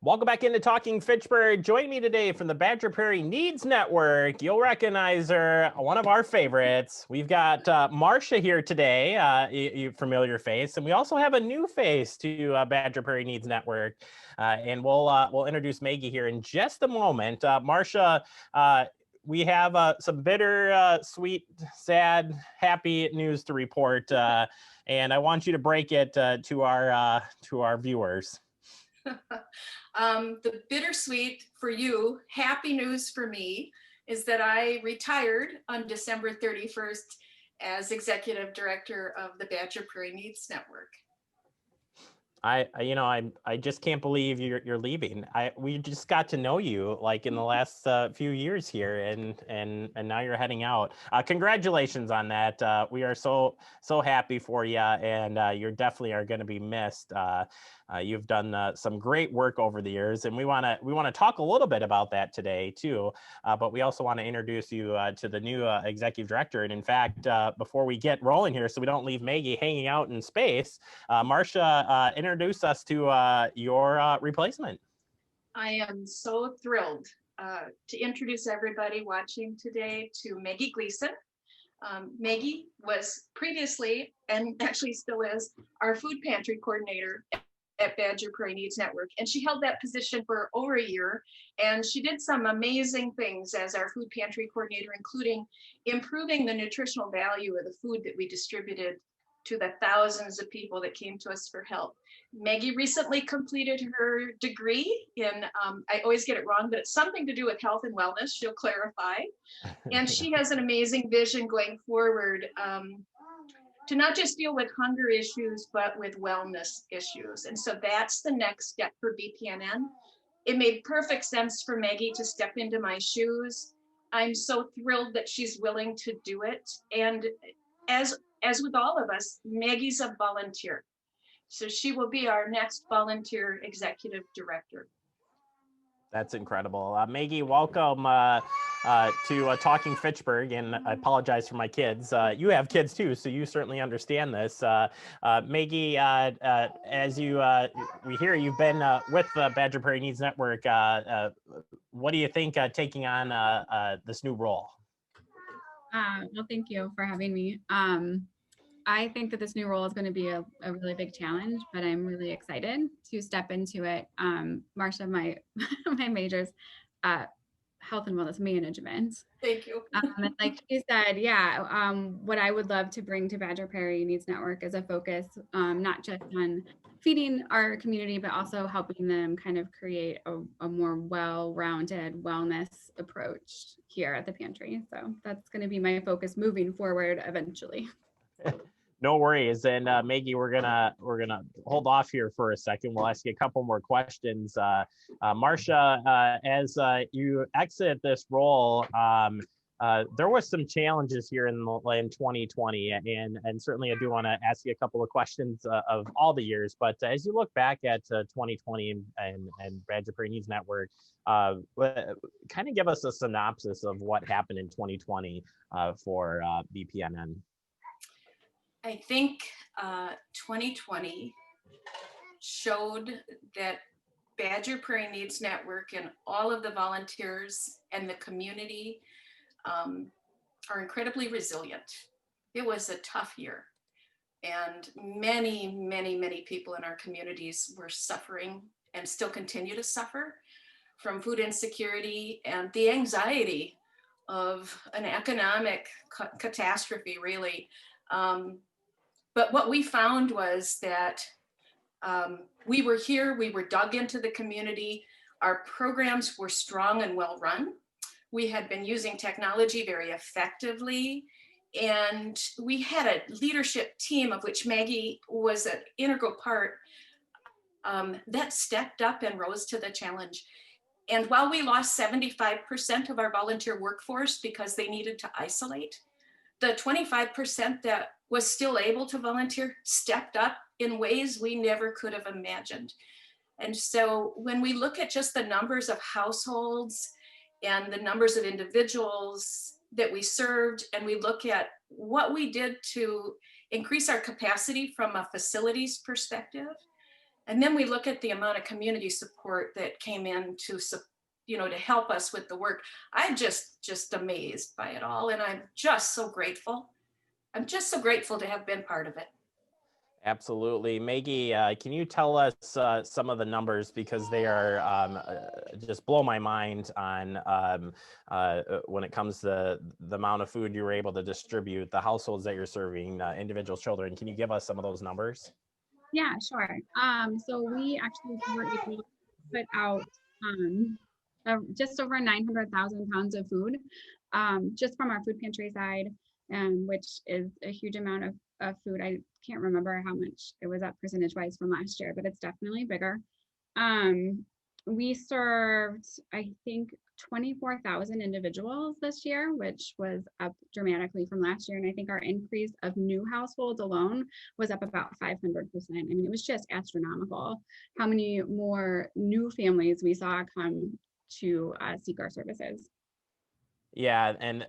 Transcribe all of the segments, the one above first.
Welcome back into Talking Fitchburg. Join me today from the Badger Prairie Needs Network. You'll recognize her, one of our favorites. We've got Marcia here today, you familiar face, and we also have a new face to Badger Prairie Needs Network. And we'll introduce Maggie here in just a moment. Marcia, we have some bitter, sweet, sad, happy news to report, and I want you to break it to our viewers. The bittersweet for you, happy news for me, is that I retired on December 31st as executive director of the Badger Prairie Needs Network. I just can't believe you're leaving. We just got to know you like in the last few years here, and now you're heading out. Congratulations on that. We are so happy for you, and you definitely are going to be missed. You've done some great work over the years, and we want to talk a little bit about that today too. But we also want to introduce you to the new executive director. And in fact, before we get rolling here, so we don't leave Maggie hanging out in space, Marcia, introduce us to your replacement. I am so thrilled to introduce everybody watching today to Maggie Gleason. Maggie was previously, and actually still is, our food pantry coordinator at Badger Prairie Needs Network. And she held that position for over a year. And she did some amazing things as our food pantry coordinator, including improving the nutritional value of the food that we distributed to the thousands of people that came to us for help. Maggie recently completed her degree in, I always get it wrong, but it's something to do with health and wellness. She'll clarify. And she has an amazing vision going forward to not just deal with hunger issues, but with wellness issues. And so that's the next step for BPNN. It made perfect sense for Maggie to step into my shoes. I'm so thrilled that she's willing to do it. And as with all of us, Maggie's a volunteer. So she will be our next volunteer executive director. That's incredible. Maggie, welcome to Talking Fitchburg, and I apologize for my kids. You have kids too, so you certainly understand this. Maggie, as we hear you've been with the Badger Prairie Needs Network, what do you think taking on this new role? Well, thank you for having me. I think that this new role is going to be a really big challenge, but I'm really excited to step into it. Marcia, my major's health and wellness management. Thank you. And like she said, yeah, what I would love to bring to Badger Prairie Needs Network is a focus not just on feeding our community, but also helping them kind of create a more well-rounded wellness approach here at the pantry. So that's going to be my focus moving forward eventually. No worries. And Maggie, we're gonna hold off here for a second. We'll ask you a couple more questions. Marcia, as you exit this role, there was some challenges here in 2020, and certainly I do want to ask you a couple of questions of all the years. But as you look back at 2020 and Badger Prairie Needs Network, kind of give us a synopsis of what happened in 2020 for BPNN. I think 2020 showed that Badger Prairie Needs Network and all of the volunteers and the community are incredibly resilient. It was a tough year, and many people in our communities were suffering and still continue to suffer from food insecurity and the anxiety of an economic catastrophe, really. But what we found was that we were here, we were dug into the community, our programs were strong and well run. We had been using technology very effectively, and we had a leadership team of which Maggie was an integral part that stepped up and rose to the challenge. And while we lost 75% of our volunteer workforce because they needed to isolate, the 25% that was still able to volunteer stepped up in ways we never could have imagined. And so when we look at just the numbers of households and the numbers of individuals that we served, and we look at what we did to increase our capacity from a facilities perspective, And then we look at the amount of community support that came in to, to help us with the work. I'm just amazed by it all. And I'm just so grateful. I'm just so grateful to have been part of it. Absolutely. Maggie, can you tell us some of the numbers, because they are just blow my mind on when it comes to the amount of food you were able to distribute, the households that you're serving, individual children. Can you give us some of those numbers? Yeah, sure. So we actually were able to put out just over 900,000 pounds of food just from our food pantry side, which is a huge amount of food. I can't remember how much it was up percentage wise from last year, but it's definitely bigger. We served, I think, 24,000 individuals this year, which was up dramatically from last year. And I think our increase of new households alone was up about 500%. I mean, it was just astronomical how many more new families we saw come to seek our services. Yeah, and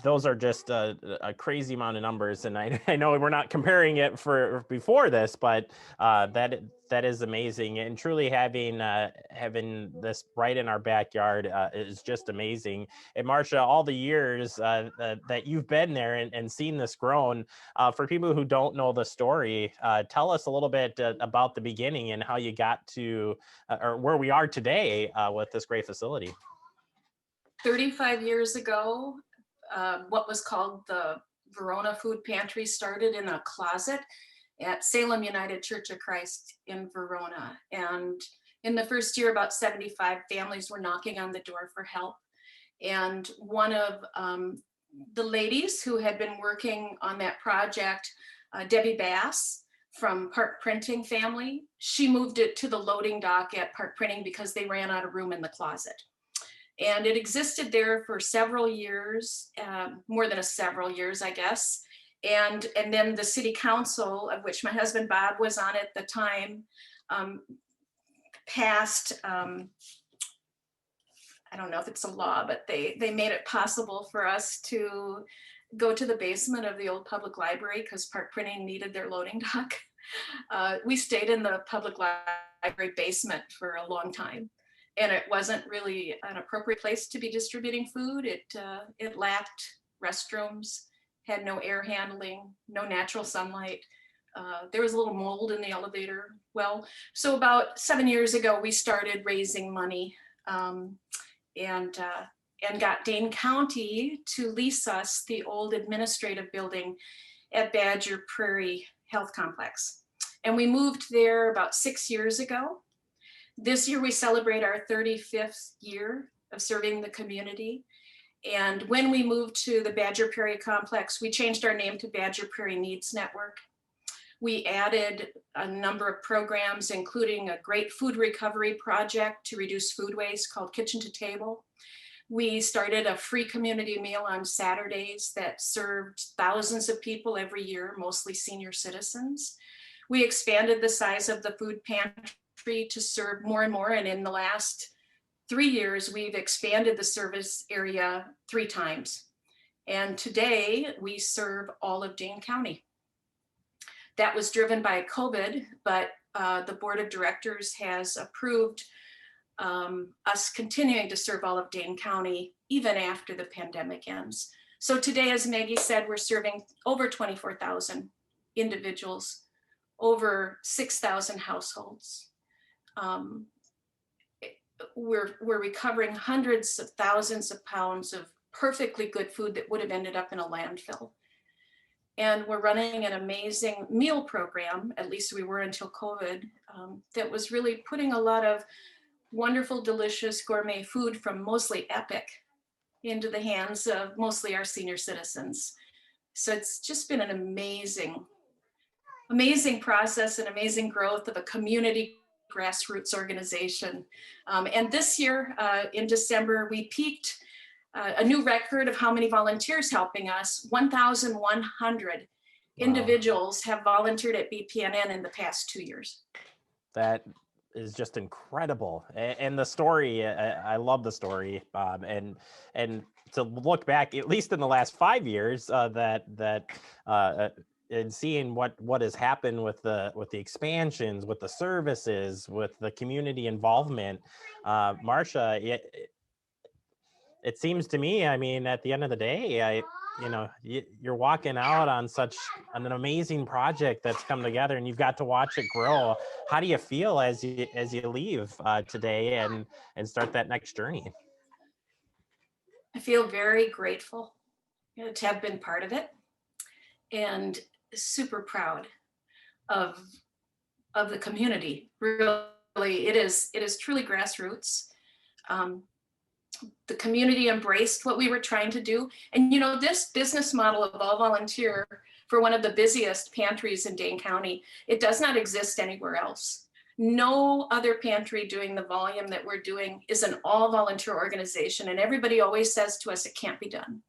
those are just a crazy amount of numbers, and I know we're not comparing it for before this, but that is amazing, and truly having this right in our backyard is just amazing. And Marcia, all the years that you've been there and seen this grown, for people who don't know the story, tell us a little bit about the beginning and how you got to or where we are today with this great facility. 35 years ago, what was called the Verona Food Pantry started in a closet at Salem United Church of Christ in Verona. And in the first year, about 75 families were knocking on the door for help. And one of the ladies who had been working on that project, Debbie Bass from Park Printing family, she moved it to the loading dock at Park Printing because they ran out of room in the closet. And it existed there for several years, more than several years, I guess. And then the city council, of which my husband Bob was on at the time, passed, I don't know if it's a law, but they made it possible for us to go to the basement of the old public library because Park Printing needed their loading dock. We stayed in the public library basement for a long time. And it wasn't really an appropriate place to be distributing food. It lacked restrooms, had no air handling, no natural sunlight. There was a little mold in the elevator. Well, so about 7 years ago, we started raising money and got Dane County to lease us the old administrative building at Badger Prairie Health Complex. And we moved there about 6 years ago. This year we celebrate our 35th year of serving the community. And when we moved to the Badger Prairie complex, we changed our name to Badger Prairie Needs Network. We added a number of programs, including a great food recovery project to reduce food waste called Kitchen to Table. We started a free community meal on Saturdays that served thousands of people every year, mostly senior citizens. We expanded the size of the food pantry to serve more and more. And in the last 3 years, we've expanded the service area 3 times. And today we serve all of Dane County. That was driven by COVID, but the board of directors has approved us continuing to serve all of Dane County even after the pandemic ends. So today, as Maggie said, we're serving over 24,000 individuals, over 6,000 households. We're recovering hundreds of thousands of pounds of perfectly good food that would have ended up in a landfill. And we're running an amazing meal program, at least we were until COVID, that was really putting a lot of wonderful, delicious gourmet food from mostly Epic into the hands of mostly our senior citizens. So it's just been an amazing process and amazing growth of a community grassroots organization. And this year in December, we peaked a new record of how many volunteers helping us. 1,100 individuals have volunteered at BPNN in the past 2 years. That is just incredible. And the story, I love the story. And to look back, at least in the last 5 years, that and seeing what has happened with the expansions, with the services, with the community involvement, Marcia, it seems to me, I mean, at the end of the day, you're walking out on such an amazing project that's come together, and you've got to watch it grow. How do you feel as you leave today and start that next journey? I feel very grateful, to have been part of it, and super proud of the community. Really, it is truly grassroots. Um, the community embraced what we were trying to do. And this business model of all volunteer for one of the busiest pantries in Dane County, it does not exist anywhere else. No other pantry doing the volume that we're doing is an all volunteer organization. And everybody always says to us, it can't be done.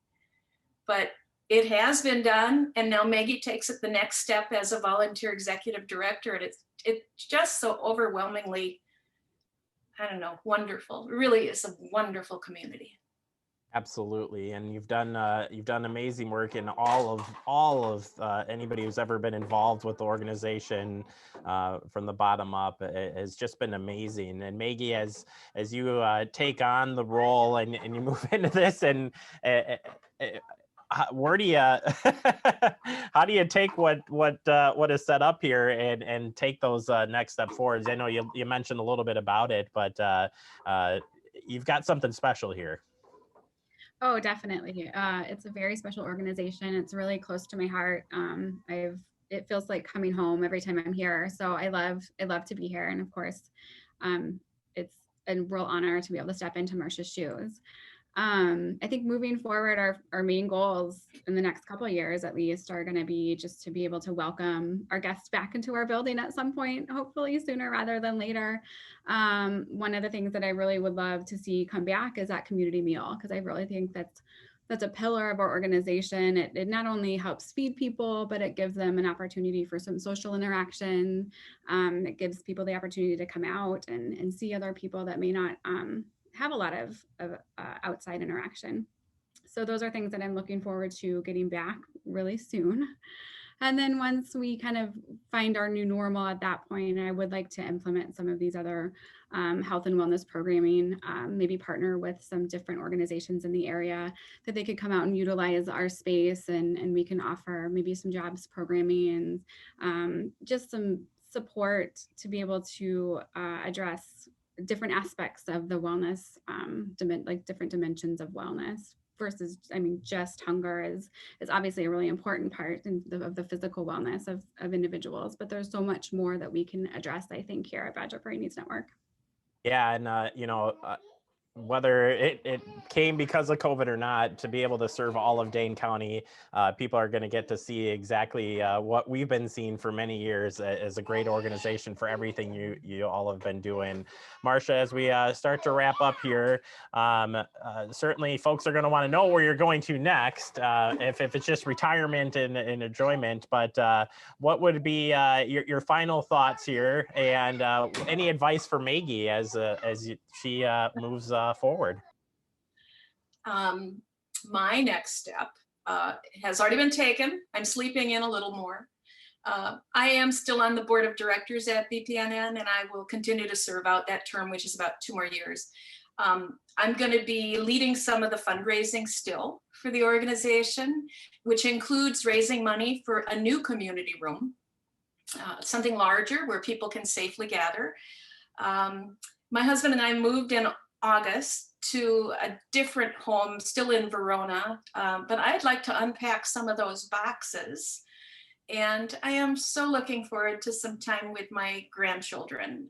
But it has been done. And now Maggie takes it the next step as a volunteer executive director. And it's just so overwhelmingly, I don't know, wonderful. It really is a wonderful community. Absolutely, and you've done amazing work, in all of anybody who's ever been involved with the organization from the bottom up. It has just been amazing. And Maggie, as you take on the role and you move into this, and where do you how do you take what is set up here and take those next step forwards? I know you mentioned a little bit about it, but you've got something special here. Oh, definitely. It's a very special organization. It's really close to my heart. It feels like coming home every time I'm here. So I love to be here. And of course, it's a real honor to be able to step into Marcia's shoes. I think moving forward, our main goals in the next couple of years, at least, are going to be just to be able to welcome our guests back into our building at some point, hopefully sooner rather than later. One of the things that I really would love to see come back is that community meal, because I really think that's a pillar of our organization. It not only helps feed people, but it gives them an opportunity for some social interaction. It gives people the opportunity to come out and see other people that may not have a lot of outside interaction. So those are things that I'm looking forward to getting back really soon. And then once we kind of find our new normal at that point, I would like to implement some of these other health and wellness programming, maybe partner with some different organizations in the area that they could come out and utilize our space, and we can offer maybe some jobs programming and just some support to be able to address different aspects of the wellness, like different dimensions of wellness versus, I mean, just hunger is obviously a really important part of the physical wellness of individuals, but there's so much more that we can address, I think, here at Badger Prairie Needs Network. Yeah, and whether it came because of COVID or not, to be able to serve all of Dane County, people are going to get to see exactly what we've been seeing for many years as a great organization for everything you all have been doing. Marcia, as we start to wrap up here, certainly folks are going to want to know where you're going to next, if it's just retirement and enjoyment, but what would be your final thoughts here, and any advice for Maggie as she moves forward? My next step has already been taken. I'm sleeping in a little more. I am still on the board of directors at BPNN, and I will continue to serve out that term, which is about 2 more years. I'm going to be leading some of the fundraising still for the organization, which includes raising money for a new community room, something larger where people can safely gather. My husband and I moved in August to a different home, still in Verona, but I'd like to unpack some of those boxes. And I am so looking forward to some time with my grandchildren.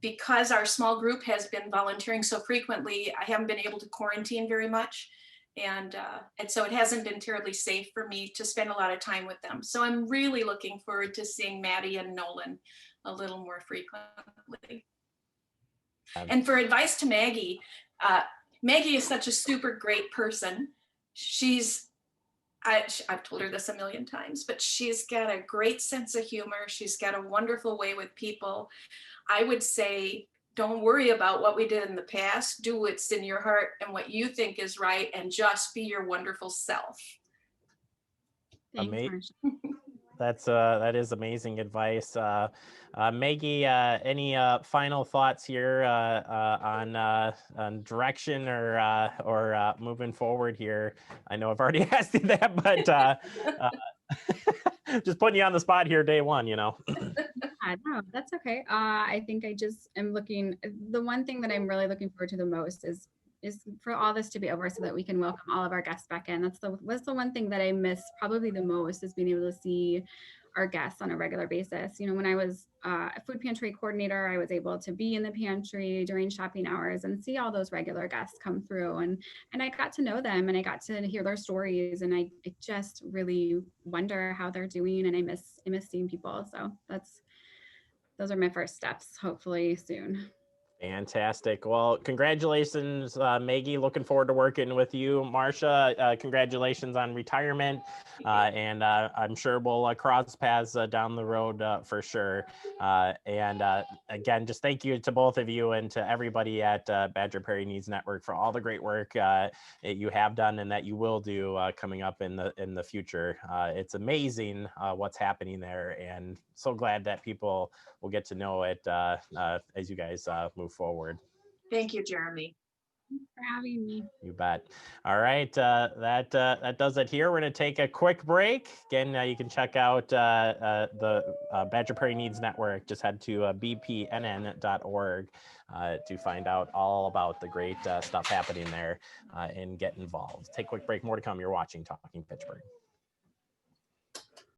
Because our small group has been volunteering so frequently, I haven't been able to quarantine very much. And so it hasn't been terribly safe for me to spend a lot of time with them. So I'm really looking forward to seeing Maddie and Nolan a little more frequently. And for advice to Maggie, Maggie is such a super great person. I've told her this a million times, but she's got a great sense of humor. She's got a wonderful way with people. I would say, don't worry about what we did in the past. Do what's in your heart and what you think is right, and just be your wonderful self. Thanks, Ama- Marcia. that is amazing advice. Maggie, any final thoughts here on direction or moving forward here? I know I've already asked you that, but just putting you on the spot here, day one, you know. No, that's okay. I think I just am looking. The one thing that I'm really looking forward to the most is for all this to be over, so that we can welcome all of our guests back in. That's the one thing that I miss probably the most, is being able to see our guests on a regular basis. You know, when I was a food pantry coordinator, I was able to be in the pantry during shopping hours and see all those regular guests come through, and I got to know them, and I got to hear their stories, and I just really wonder how they're doing, and I miss seeing people. So those are my first steps, hopefully soon. Fantastic. Well, congratulations, Maggie. Looking forward to working with you. Marcia, congratulations on retirement. And I'm sure we'll cross paths down the road for sure. And again, just thank you to both of you and to everybody at Badger Prairie Needs Network for all the great work that you have done and that you will do coming up in the future. It's amazing what's happening there, and so glad that people will get to know it as you guys move forward. Thank you, Jeremy. Thanks for having me. You bet. All right, that does it here. We're going to take a quick break. Again, you can check out the Badger Prairie Needs Network. Just head to bpnn.org to find out all about the great stuff happening there and get involved. Take a quick break. More to come. You're watching Talking Pittsburgh.